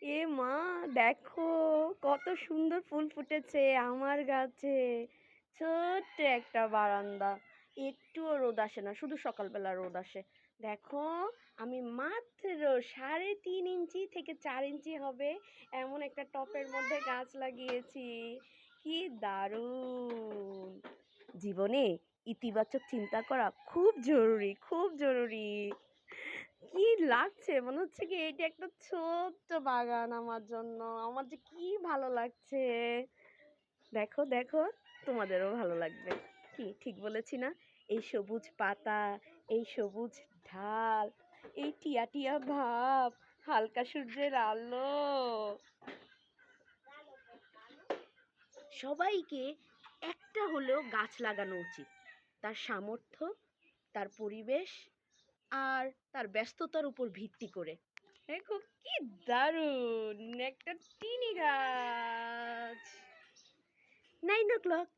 এ মা, দেখো কত সুন্দর ফুল ফুটেছে আমার গাছে। ছোট্ট একটা বারান্দা, একটুও রোদ আসে না, শুধু সকালবেলা রোদ আসে। দেখো, আমি মাত্র 3.5 ইঞ্চি থেকে 4 ইঞ্চি হবে এমন একটা টপের মধ্যে গাছ লাগিয়েছি। কি দারুণ! জীবনে ইতিবাচক চিন্তা করা খুব জরুরি, খুব জরুরি। কি লাগছে, মনে হচ্ছে কি এটা একটা ছোট্ট বাগান আমার জন্য। আমার যে কি ভালো লাগছে। দেখো দেখো, তোমাদেরও ভালো লাগবে। কি ঠিক বলেছি না? এই সবুজ পাতা, এই সবুজ ঢাল, এই টিয়া টিয়া ভাব, হালকা সূর্যের আলো, সবাইকে একটা হলেও গাছ লাগানো উচিত। তার সামর্থ্য, তার পরিবেশ আর তার ব্যস্ততার উপর ভিত্তি করে। দেখো কি দারুণ একটা টিনি গাছ। 9 o'clock